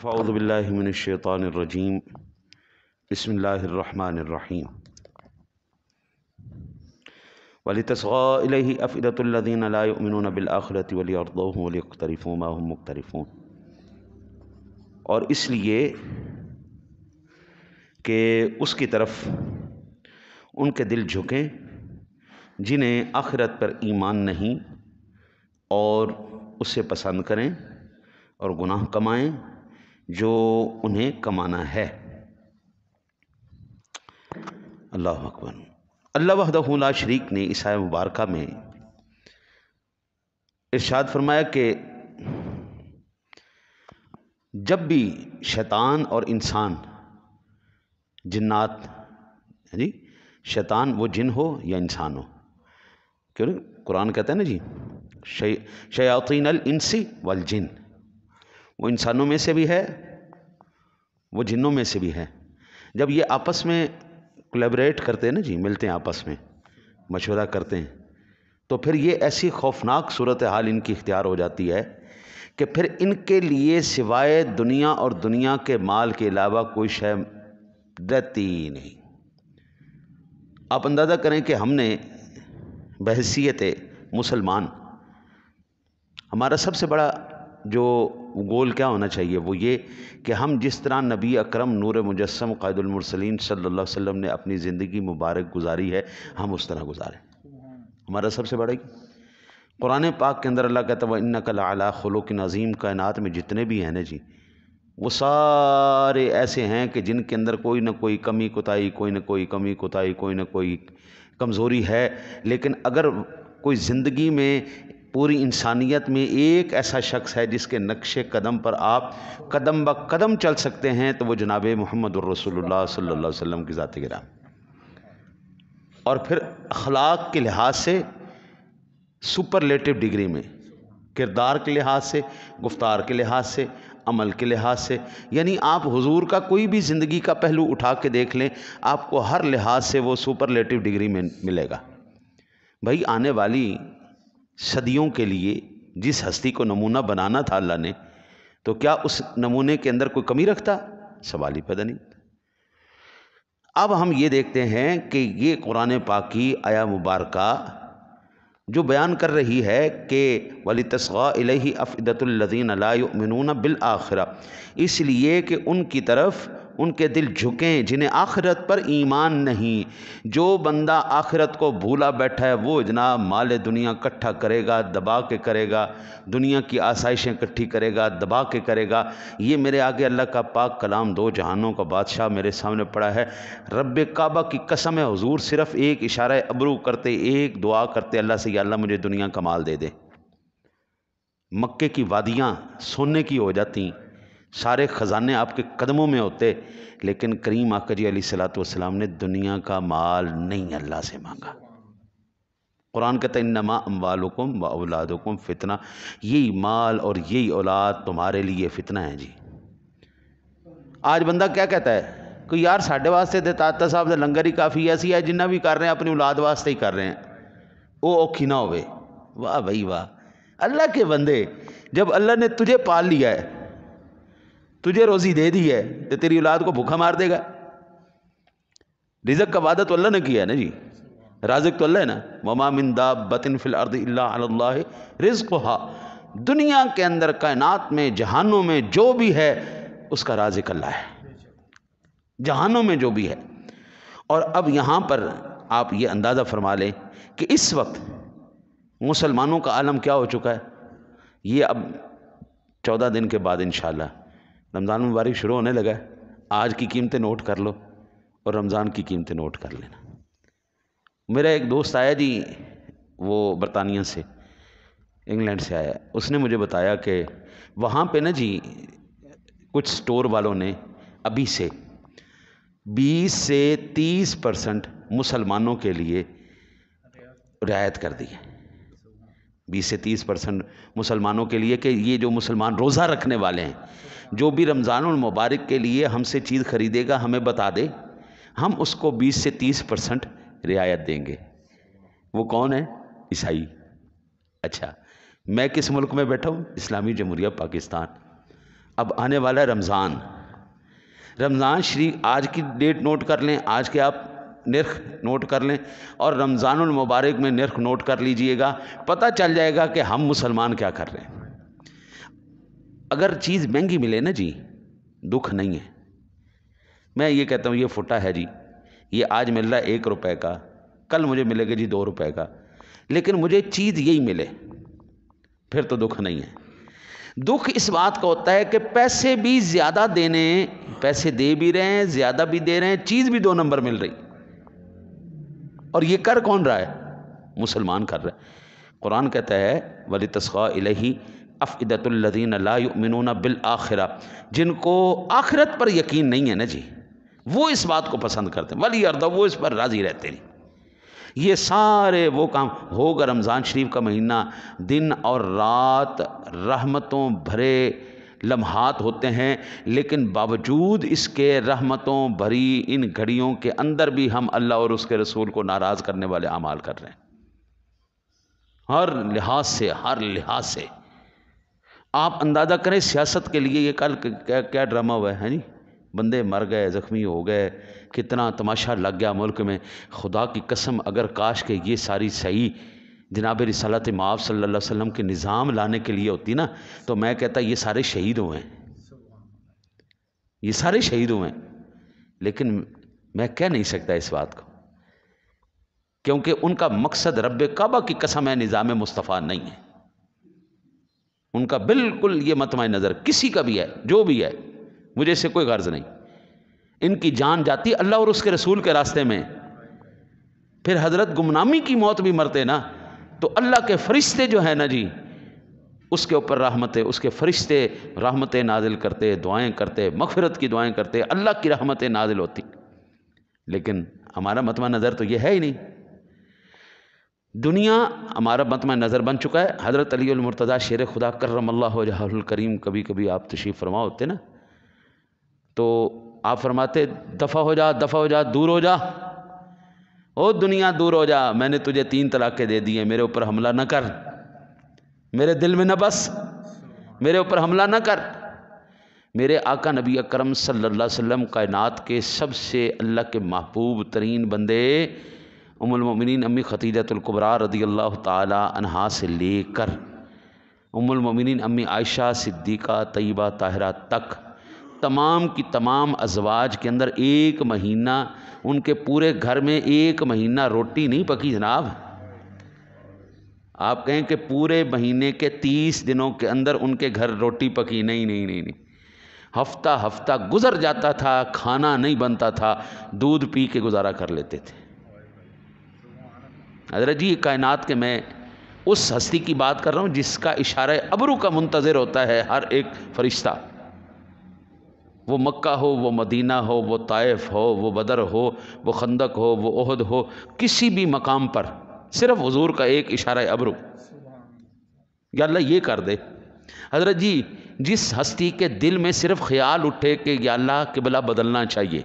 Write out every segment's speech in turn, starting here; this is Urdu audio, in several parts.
اعوذ باللہ من الشیطان الرجیم بسم اللہ الرحمن الرحیم وَلِتَصْغَىٰ إِلَيْهِ أَفْئِدَةُ الَّذِينَ لَا يُؤْمِنُونَ بِالْآخِرَةِ وَلِيَرْضَوْهُ وَلِيَقْتَرِفُوا مَا هُمْ مُقْتَرِفُونَ، اور اس لیے کہ اس کی طرف ان کے دل جھکیں جنہیں آخرت پر ایمان نہیں اور اسے پسند کریں اور گناہ کمائیں جو انہیں کمانا ہے۔ اللہ اکبر۔ اللہ وحدہ لا شریک نے اس آیہ مبارکہ میں ارشاد فرمایا کہ جب بھی شیطان اور انسان، جنات، شیطان وہ جن ہو یا انسان ہو، کیوں قرآن کہتا ہے نا جی شیاطین الانس والجن، وہ انسانوں میں سے بھی ہے وہ جنوں میں سے بھی ہے۔ جب یہ آپس میں کولیبریٹ کرتے ہیں نا جی، ملتے ہیں آپس میں مشورہ کرتے ہیں، تو پھر یہ ایسی خوفناک صورتحال ان کی اختیار ہو جاتی ہے کہ پھر ان کے لیے سوائے دنیا اور دنیا کے مال کے علاوہ کوئی شے رہتی ہی نہیں۔ آپ اندازہ کریں کہ ہم نے بحیثیت مسلمان، ہمارا سب سے بڑا جو گول کیا ہونا چاہیے، وہ یہ کہ ہم جس طرح نبی اکرم نور مجسم قائد المرسلین صلی اللہ علیہ وسلم نے اپنی زندگی مبارک گزاری ہے، ہم اس طرح گزاریں۔ ہمارا سب سے بڑا قرآن پاک کے اندر اللہ کہتا ہے وَإِنَّكَ لَعَلَىٰ خُلُقٍ عَظِيمٍ، کائنات میں جتنے بھی ہیں نا جی، وہ سارے ایسے ہیں کہ جن کے اندر کوئی نہ کوئی کمی کوتاہی، کوئی نہ کوئی کمی کوتاہی، کوئی نہ کوئی کمزوری ہے، لیکن اگر کوئی زندگی میں پوری انسانیت میں ایک ایسا شخص ہے جس کے نقش قدم پر آپ قدم با قدم چل سکتے ہیں تو وہ جناب محمد الرسول اللہ صلی اللہ علیہ وسلم کی ذات گرامی، اور پھر اخلاق کے لحاظ سے سپرلیٹو ڈگری میں، کردار کے لحاظ سے، گفتار کے لحاظ سے، عمل کے لحاظ سے، یعنی آپ حضور کا کوئی بھی زندگی کا پہلو اٹھا کے دیکھ لیں، آپ کو ہر لحاظ سے وہ سپرلیٹو ڈگری میں ملے گا۔ بھائی آنے والی صدیوں کے لیے جس ہستی کو نمونہ بنانا تھا اللہ نے، تو کیا اس نمونے کے اندر کوئی کمی رکھتا؟ سوال ہی پیدا نہیں۔ اب ہم یہ دیکھتے ہیں کہ یہ قرآن پاک کی آیہ مبارکہ جو بیان کر رہی ہے کہ وَلِتَصْغَىٰ إِلَيْهِ أَفْئِدَةُ الَّذِينَ لَا يُؤْمِنُونَ بِالْآخِرَةِ، اس لیے کہ ان کی طرف ان کے دل جھکیں جنہیں آخرت پر ایمان نہیں۔ جو بندہ آخرت کو بھولا بیٹھا ہے وہ جناب مال دنیا اکٹھا کرے گا، دبا کے کرے گا، دنیا کی آسائشیں اکٹھی کرے گا، دبا کے کرے گا۔ یہ میرے آگے اللہ کا پاک کلام دو جہانوں کا بادشاہ میرے سامنے پڑا ہے، رب کعبہ کی قسم ہے، حضور صرف ایک اشارہ ابرو کرتے، ایک دعا کرتے اللہ سے، یا اللہ مجھے دنیا کا مال دے دے، مکے کی وادیاں سونے کی ہو جاتی، سارے خزانے آپ کے قدموں میں ہوتے، لیکن کریم آقا جی علیہ الصلوۃ والسلام نے دنیا کا مال نہیں اللہ سے مانگا۔ قرآن کہتا ہے انما اموالکم و اولادکم فتنہ، یہی مال اور یہی اولاد تمہارے لیے فتنہ ہے جی۔ آج بندہ کیا کہتا ہے کہ یار ساڈے واسطے تے تاتا صاحب دے لنگر ہی کافی، ایسی ہے جنہ بھی کر رہے ہیں اپنی اولاد واسطے ہی کر رہے ہیں، وہ اوکھی نہ ہوئے۔ واہ بھائی واہ، اللہ کے بندے، جب اللہ نے تجھے پال لیا ہے، تجھے روزی دے دی ہے، تو تیری اولاد کو بھوکا مار دے گا؟ رزق کا وعدہ تو اللہ نے کیا ہے نا جی، رازق تو اللہ ہے نا، وَمَا مِن دَابَّةٍ فِي الْأَرْضِ إِلَّا عَلَى اللَّهِ رِزْقُهَا، دنیا کے اندر، کائنات میں، جہانوں میں جو بھی ہے اس کا رازق اللہ ہے، جہانوں میں جو بھی ہے۔ اور اب یہاں پر آپ یہ اندازہ فرما لیں کہ اس وقت مسلمانوں کا عالم کیا ہو چکا ہے۔ یہ اب 14 دن کے بعد انشاءاللہ رمضان مبارک شروع ہونے لگا ہے، آج کی قیمتیں نوٹ کر لو اور رمضان کی قیمتیں نوٹ کر لینا۔ میرا ایک دوست آیا جی، وہ برطانیہ سے، انگلینڈ سے آیا، اس نے مجھے بتایا کہ وہاں پہ نا جی کچھ سٹور والوں نے ابھی سے 20 سے 30% مسلمانوں کے لیے رعایت کر دی ہے، 20 سے 30% مسلمانوں کے لیے، کہ یہ جو مسلمان روزہ رکھنے والے ہیں، جو بھی رمضان المبارک کے لیے ہم سے چیز خریدے گا ہمیں بتا دے، ہم اس کو 20 سے 30% رعایت دیں گے۔ وہ کون ہے؟ عیسائی۔ اچھا، میں کس ملک میں بیٹھا ہوں؟ اسلامی جمہوریہ پاکستان۔ اب آنے والا ہے رمضان. رمضان شریف آج کی ڈیٹ نوٹ کر لیں, آج کے آپ نرخ نوٹ کر لیں, اور رمضان المبارک میں نرخ نوٹ کر لیجئے گا. پتہ چل جائے گا کہ ہم مسلمان کیا کر رہے ہیں. اگر چیز مہنگی ملے نا جی, دکھ نہیں ہے. میں یہ کہتا ہوں یہ فٹا ہے جی, یہ آج مل رہا ہے 1 روپے کا, کل مجھے ملے گا جی 2 روپے کا, لیکن مجھے چیز یہی ملے, پھر تو دکھ نہیں ہے. دکھ اس بات کا ہوتا ہے کہ پیسے بھی زیادہ دینے, پیسے دے بھی رہے ہیں, زیادہ بھی دے رہے ہیں, چیز بھی 2 نمبر مل رہی, اور یہ کر کون رہا ہے؟ مسلمان کر رہا ہے. قرآن کہتا ہے وَلِتَسْغَىٰ إِلَيْهِ أَفْئِدَةُ الَّذِينَ لَا يُؤْمِنُونَ بِالْآخِرَةِ, جن کو آخرت پر یقین نہیں ہے نا جی, وہ اس بات کو پسند کرتے ہیں. وَلِيَرْضَوْا, وہ اس پر راضی رہتے ہیں. یہ سارے وہ کام ہوگا. رمضان شریف کا مہینہ دن اور رات رحمتوں بھرے لمحات ہوتے ہیں, لیکن باوجود اس کے رحمتوں بھری ان گھڑیوں کے اندر بھی ہم اللہ اور اس کے رسول کو ناراض کرنے والے اعمال کر رہے ہیں, ہر لحاظ سے, ہر لحاظ سے. آپ اندازہ کریں سیاست کے لیے یہ کل کیا ڈرامہ ہوا ہے جی, بندے مر گئے, زخمی ہو گئے, کتنا تماشا لگ گیا ملک میں. خدا کی قسم اگر کاش کہ یہ ساری صحیح جناب رسالت مآب صلی اللہ علیہ وسلم کے نظام لانے کے لیے ہوتی نا, تو میں کہتا یہ سارے شہید ہوئے ہیں, یہ سارے شہید ہوئے ہیں. لیکن میں کہہ نہیں سکتا اس بات کو, کیونکہ ان کا مقصد رب کعبہ کی قسم ہے نظام مصطفیٰ نہیں ہے. ان کا بالکل یہ مطمع نظر کسی کا بھی ہے, جو بھی ہے, مجھے اس سے کوئی غرض نہیں. ان کی جان جاتی اللہ اور اس کے رسول کے راستے میں. پھر حضرت گمنامی کی موت بھی مرتے نا, تو اللہ کے فرشتے جو ہیں نا جی, اس کے اوپر رحمتیں, اس کے فرشتے رحمتیں نازل کرتے, دعائیں کرتے, مغفرت کی دعائیں کرتے, اللہ کی رحمتیں نازل ہوتی. لیکن ہمارا مطمع نظر تو یہ ہے ہی نہیں. دنیا ہمارا مطمع نظر بن چکا ہے. حضرت علی المرتضیٰ شیر خدا کرم اللہ وجہہ الکریم, کبھی کبھی آپ تشریف فرما ہوتے نا, تو آپ فرماتے دفع ہو جا, دفع ہو جا, دور ہو جا, او دنیا دور ہو جا, میں نے تجھے 3 طلاقیں دے دی ہیں, میرے اوپر حملہ نہ کر, میرے دل میں نہ بس, میرے اوپر حملہ نہ کر. میرے آقا نبی اکرم صلی اللہ علیہ وسلم کائنات کے سب سے اللہ کے محبوب ترین بندے ام المؤمنین امی خدیجۃ الکبریٰ رضی اللہ تعالی عنہا سے لے کر ام المؤمنین امی عائشہ صدیقہ طیبہ طاہرہ تک تمام کی تمام ازواج کے اندر 1 مہینہ, ان کے پورے گھر میں 1 مہینہ روٹی نہیں پکی جناب. آپ کہیں کہ پورے مہینے کے 30 دنوں کے اندر ان کے گھر روٹی پکی, نہیں نہیں نہیں نہیں, ہفتہ ہفتہ گزر جاتا تھا, کھانا نہیں بنتا تھا, دودھ پی کے گزارا کر لیتے تھے. حضرت جی کائنات کے میں اس ہستی کی بات کر رہا ہوں جس کا اشارہ ابرو کا منتظر ہوتا ہے ہر ایک فرشتہ. وہ مکہ ہو, وہ مدینہ ہو, وہ طائف ہو, وہ بدر ہو, وہ خندق ہو, وہ احد ہو, کسی بھی مقام پر صرف حضور کا ایک اشارہ ابرو, یا اللہ یہ کر دے. حضرت جی جس ہستی کے دل میں صرف خیال اٹھے کہ یا اللہ قبلہ بدلنا چاہیے,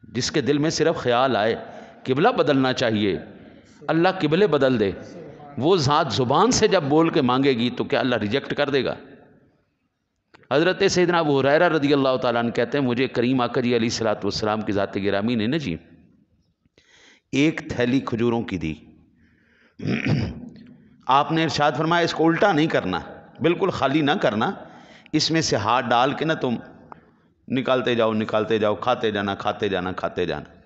جس کے دل میں صرف خیال آئے قبلہ بدلنا چاہیے, اللہ قبلے بدل دے, وہ ذات زبان سے جب بول کے مانگے گی تو کیا اللہ ریجیکٹ کر دے گا؟ حضرت سیدنا ابو ہریرہ رضی اللہ تعالیٰ عنہ کہتے ہیں مجھے کریم آقا جی علیہ الصلوۃ والسلام کی ذات گرامی نے نا جی 1 تھیلی کھجوروں کی دی. آپ نے ارشاد فرمایا اس کو الٹا نہیں کرنا, بالکل خالی نہ کرنا, اس میں سے ہاتھ ڈال کے نا تم نکالتے جاؤ, نکالتے جاؤ, کھاتے جانا, کھاتے جانا, کھاتے جانا.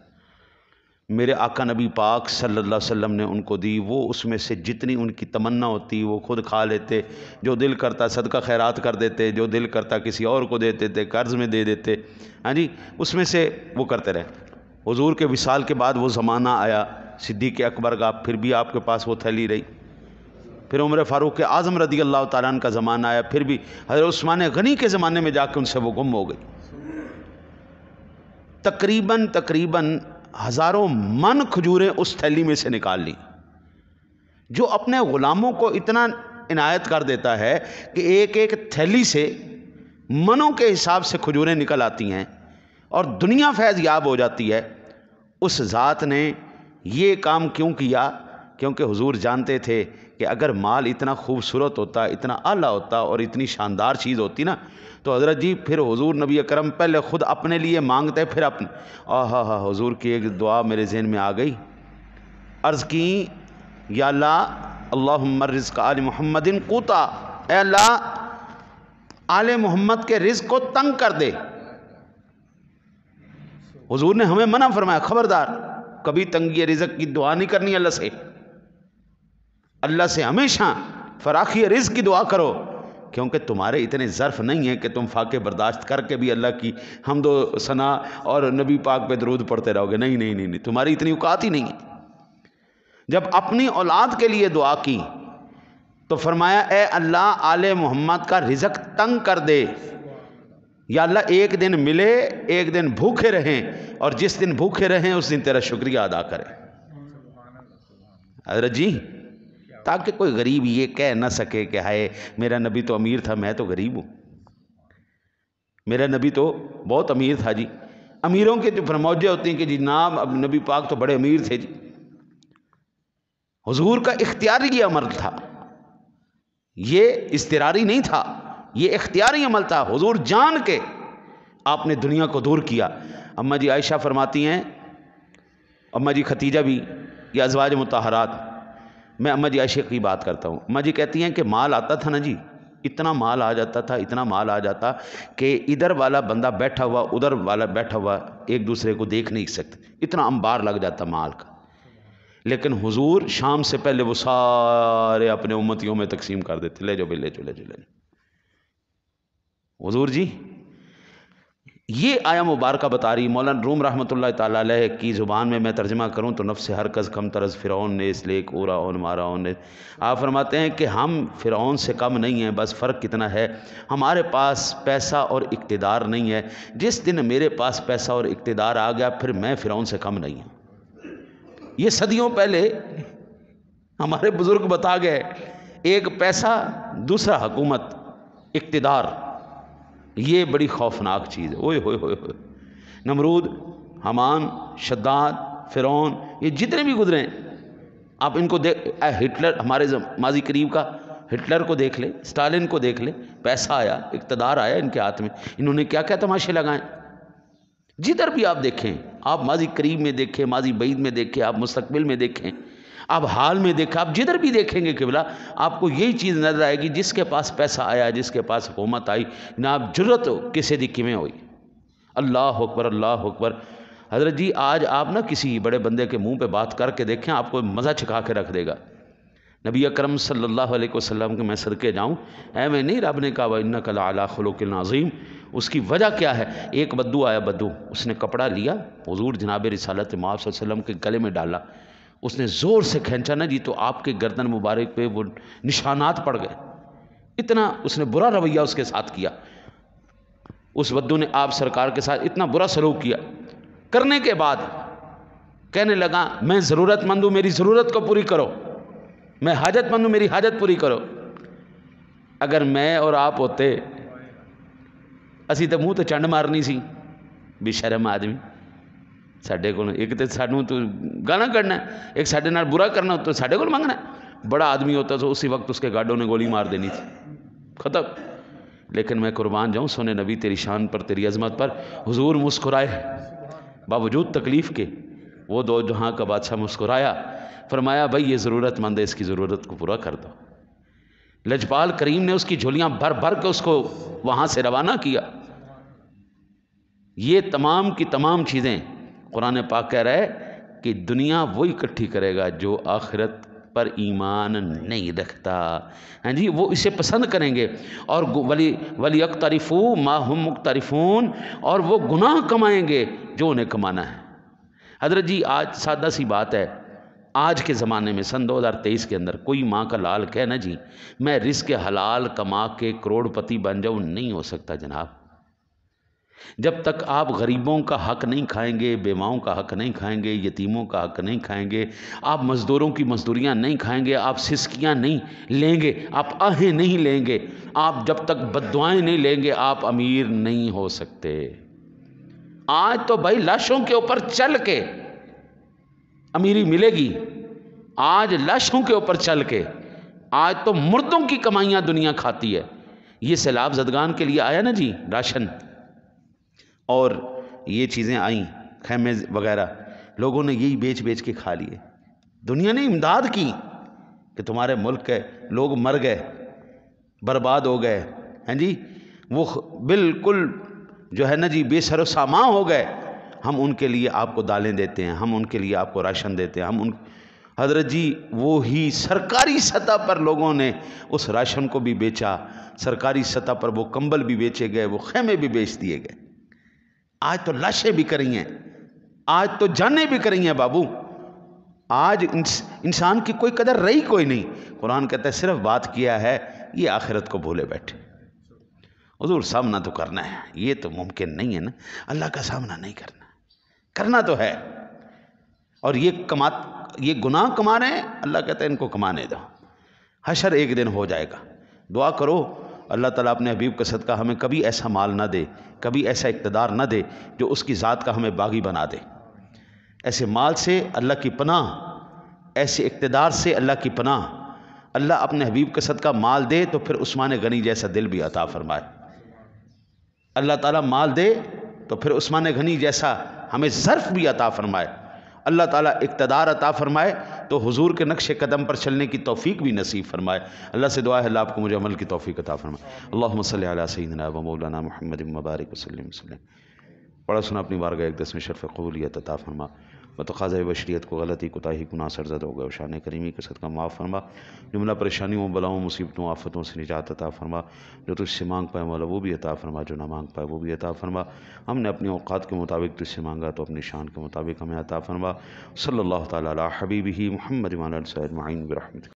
میرے آقا نبی پاک صلی اللہ علیہ وسلم نے ان کو دی. وہ اس میں سے جتنی ان کی تمنا ہوتی وہ خود کھا لیتے, جو دل کرتا صدقہ خیرات کر دیتے, جو دل کرتا کسی اور کو دے دیتے, قرض میں دے دیتے. ہاں جی, اس میں سے وہ کرتے رہے. حضور کے وصال کے بعد وہ زمانہ آیا صدیق اکبر کا, پھر بھی آپ کے پاس وہ تھیلی رہی. پھر عمر فاروق اعظم رضی اللہ تعالیٰ عنہ کا زمانہ آیا, پھر بھی حضرت عثمان غنی کے زمانے میں جا کے ان سے وہ گم ہو گئی. تقریباً ہزاروں من کھجوریں اس تھیلی میں سے نکال لی. جو اپنے غلاموں کو اتنا عنایت کر دیتا ہے کہ ایک ایک تھیلی سے منوں کے حساب سے کھجوریں نکل آتی ہیں اور دنیا فیض یاب ہو جاتی ہے, اس ذات نے یہ کام کیوں کیا؟ کیونکہ حضور جانتے تھے کہ کہ اگر مال اتنا خوبصورت ہوتا، اتنا اعلیٰ ہوتا اور اتنی شاندار چیز ہوتی نا، تو حضرت جی پھر حضور نبی اکرم پہلے خود اپنے لیے مانگتے، پھر اپنے حضور کی ایک دعا میرے ذہن میں آ گئی، عرض کی یا اللہ اللہم رزق آل محمد قوتا، اے اللہ آل محمد کے رزق کو تنگ کر دے۔ حضور نے ہمیں منع فرمایا، خبردار کبھی تنگی رزق کی دعا نہیں کرنی اللہ سے، اللہ سے ہمیشہ فراخی رزق کی دعا کرو، کیونکہ تمہارے اتنے ظرف نہیں ہیں کہ تم فاقے برداشت کر کے بھی اللہ کی حمد و ثنا اور نبی پاک پہ درود پڑھتے رہو گے، نہیں نہیں نہیں نہیں، تمہاری اتنی اوقات ہی نہیں ہے۔ جب اپنی اولاد کے لیے دعا کی تو فرمایا اے اللہ آل محمد کا رزق تنگ کر دے، یا اللہ ایک دن ملے، ایک دن بھوکے رہیں، اور جس دن بھوکے رہیں اس دن تیرا شکریہ ادا کریں۔ حضرت جی تاکہ کوئی غریب یہ کہہ نہ سکے کہ ہائے میرا نبی تو امیر تھا، میں تو غریب ہوں، میرا نبی تو بہت امیر تھا جی۔ امیروں کے جو فرموجے ہوتے ہیں کہ جی نام اب نبی پاک تو بڑے امیر تھے جی، حضور کا اختیاری عمل تھا، یہ اضطراری نہیں تھا، یہ اختیاری عمل تھا، حضور جان کے آپ نے دنیا کو دور کیا۔ اماں جی عائشہ فرماتی ہیں، اماں جی ختیجہ بھی، یا ازواج مطہرات، میں اماں جی عائشہ کی بات کرتا ہوں، اماں جی کہتی ہیں کہ مال آتا تھا نا جی، اتنا مال آ جاتا تھا، اتنا مال آ جاتا کہ ادھر والا بندہ بیٹھا ہوا ادھر والا بیٹھا ہوا ایک دوسرے کو دیکھ نہیں سکتے، اتنا انبار لگ جاتا مال کا۔ لیکن حضور شام سے پہلے وہ سارے اپنے امتیوں میں تقسیم کر دیتے، لے جو بھی لے جو لے جو لے جو۔ حضور جی یہ آیا مبارکہ بتا رہی، مولانا روم رحمۃ اللہ تعالیٰ علیہ کی زبان میں ترجمہ کروں تو نفس ہر کس کم طرز فرعون نے اس لیک اورا اون مارا اون نے۔ آپ فرماتے ہیں کہ ہم فرعون سے کم نہیں ہیں، بس فرق کتنا ہے ہمارے پاس پیسہ اور اقتدار نہیں ہے، جس دن میرے پاس پیسہ اور اقتدار آ گیا پھر میں فرعون سے کم نہیں ہوں۔ یہ صدیوں پہلے ہمارے بزرگ بتا گئے، ایک پیسہ دوسرا حکومت اقتدار، یہ بڑی خوفناک چیز ہے۔ اوئے ہوئے ہوئے ہوئے، نمرود، حامان، شداد، فرعون، یہ جتنے بھی گزرے ہیں آپ ان کو دیکھ، ہٹلر ہمارے ماضی قریب کا ہٹلر کو دیکھ لیں، اسٹالن کو دیکھ لیں، پیسہ آیا، اقتدار آیا ان کے ہاتھ میں، انہوں نے کیا کیا تماشے لگائیں۔ جدھر بھی آپ دیکھیں، آپ ماضی قریب میں دیکھیں، ماضی بعید میں دیکھیں، آپ مستقبل میں دیکھیں، آپ حال میں دیکھیں، آپ جدھر بھی دیکھیں گے قبلہ آپ کو یہی چیز نظر آئے گی، جس کے پاس پیسہ آیا، جس کے پاس حکومت آئی، نہ آپ جرت کسی دی کیویں ہوئی۔ اللہ اکبر اللہ اکبر۔ حضرت جی آج آپ نہ کسی بڑے بندے کے منہ پہ بات کر کے دیکھیں، آپ کو مزہ چکھا کے رکھ دے گا۔ نبی اکرم صلی اللہ علیہ وسلم کے میں صدقے جاؤں، میں نہیں، رب نے کہا وَإِنَّكَ لَعَلَىٰ خُلُقٍ عَظِيمٍ۔ اس کی وجہ کیا ہے؟ ایک بدو آیا، بدو، اس نے کپڑا لیا، حضور جناب رسالت مآب صلی اللہ علیہ وسلم کے گلے میں ڈالا، اس نے زور سے کھینچا نا جی تو آپ کے گردن مبارک پہ وہ نشانات پڑ گئے، اتنا اس نے برا رویہ اس کے ساتھ کیا۔ اس بدو نے آپ سرکار کے ساتھ اتنا برا سلوک کیا، کرنے کے بعد کہنے لگا میں ضرورت مند ہوں، میری ضرورت کو پوری کرو، میں حاجت مند ہوں، میری حاجت پوری کرو۔ اگر میں اور آپ ہوتے اسی تو منہ تو چنڈ مارنی سی، بے شرم آدمی، ساڈے کول ایک تو سانوں تو گانا کڈنا، ایک ساڈے نال برا کرنا تو ساڈے کول منگنا۔ بڑا آدمی ہوتا تو اسی وقت اس کے گاڈوں نے گولی مار دینی تھی، ختم۔ لیکن میں قربان جاؤں سونے نبی تیری شان پر، تیری عظمت پر، حضور مسکرائے باوجود تکلیف کے، وہ دو جہاں کا بادشاہ مسکرایا، فرمایا بھائی یہ ضرورت مند ہے، اس کی ضرورت کو پورا کر دو۔ لجپال کریم نے اس کی جھولیاں بھر بھر کے اس کو وہاں سے روانہ کیا۔ یہ تمام کی تمام چیزیں قرآن پاک کہہ رہا ہے کہ دنیا وہی اکٹھی کرے گا جو آخرت پر ایمان نہیں رکھتا، ہاں جی، وہ اسے پسند کریں گے، اور وَلِيَقْتَرِفُوا مَا هُمْ مُقْتَرِفُونَ، اور وہ گناہ کمائیں گے جو انہیں کمانا ہے۔ حضرت جی آج سادہ سی بات ہے، آج کے زمانے میں سن 2023 کے اندر کوئی ماں کا لال کہنا جی میں رزق حلال کما کے کروڑ پتی بن جاؤں، نہیں ہو سکتا جناب۔ جب تک آپ غریبوں کا حق نہیں کھائیں گے، بیواؤں کا حق نہیں کھائیں گے، یتیموں کا حق نہیں کھائیں گے، آپ مزدوروں کی مزدوریاں نہیں کھائیں گے، آپ سسکیاں نہیں لیں گے، آپ آہیں نہیں لیں گے، آپ جب تک بددعائیں نہیں لیں گے، آپ امیر نہیں ہو سکتے۔ آج تو بھائی لاشوں کے اوپر چل کے امیری ملے گی، آج لاشوں کے اوپر چل کے آج تو مردوں کی کمائیاں دنیا کھاتی ہے. یہ سیلاب زدگان کے لیے آیا نا جی راشن، اور یہ چیزیں آئیں خیمے وغیرہ، لوگوں نے یہی بیچ بیچ کے کھا لیے. دنیا نے امداد کی کہ تمہارے ملک کے لوگ مر گئے، برباد ہو گئے ہیں جی، وہ بالکل جو ہے نا جی بے سر و سامان ہو گئے. ہم ان کے لیے آپ کو دالیں دیتے ہیں، ہم ان کے لیے آپ کو راشن دیتے ہیں. ہم ان حضرت جی وہی سرکاری سطح پر لوگوں نے اس راشن کو بھی بیچا، سرکاری سطح پر وہ کمبل بھی بیچے گئے، وہ خیمے بھی بیچ دیے گئے. آج تو لاشیں بھی کری ہیں، آج تو جانیں بھی کری ہیں بابو. آج انسان کی کوئی قدر رہی کوئی نہیں. قرآن کہتا ہے صرف بات کیا ہے یہ آخرت کو بھولے بیٹھے. حضور سامنا تو کرنا ہے، یہ تو ممکن نہیں ہے نا، اللہ کا سامنا نہیں کرنا، کرنا تو ہے. اور یہ گناہ کما رہے ہیں، اللہ کہتا ہے ان کو کمانے دو، حشر ایک دن ہو جائے گا. دعا کرو اللہ تعالیٰ اپنے حبیب کا صدقہ ہمیں کبھی ایسا مال نہ دے، کبھی ایسا اقتدار نہ دے جو اس کی ذات کا ہمیں باغی بنا دے. ایسے مال سے اللہ کی پناہ، ایسے اقتدار سے اللہ کی پناہ. اللہ اپنے حبیب کا صدقہ مال دے تو پھر عثمان غنی جیسا دل بھی عطا فرمائے. اللہ تعالیٰ مال دے تو پھر عثمان غنی جیسا ہمیں ظرف بھی عطا فرمائے. اللہ تعالیٰ اقتدار عطا فرمائے تو حضور کے نقش قدم پر چلنے کی توفیق بھی نصیب فرمائے. اللہ سے دعا ہے اللہ آپ کو مجھے عمل کی توفیق عطا فرمائے. اللہم صلی علی سیدنا و مولانا محمد مبارک وسلم وسلم. پڑھا سنا اپنی بارگاہ اقدس میں شرف قبولیت عطا فرما. بتقاضۂ بشریت کو غلطی کوتاہی گناہ سرزد ہو گئے، شان کریمی کے صدقہ معاف فرما. جملہ پریشانیوں بلاؤں مصیبتوں آفتوں سے نجات عطا فرما. جو تجھ سے مانگ پائے مولا وہ بھی عطا فرما، جو نہ مانگ پائے وہ بھی عطا فرما. ہم نے اپنی اوقات کے مطابق تجھ سے مانگا تو اپنی شان کے مطابق ہمیں عطا فرما. صلی اللہ تعالیٰ علی حبیبہ محمد وعلی آلہ اجمعین برحمتک.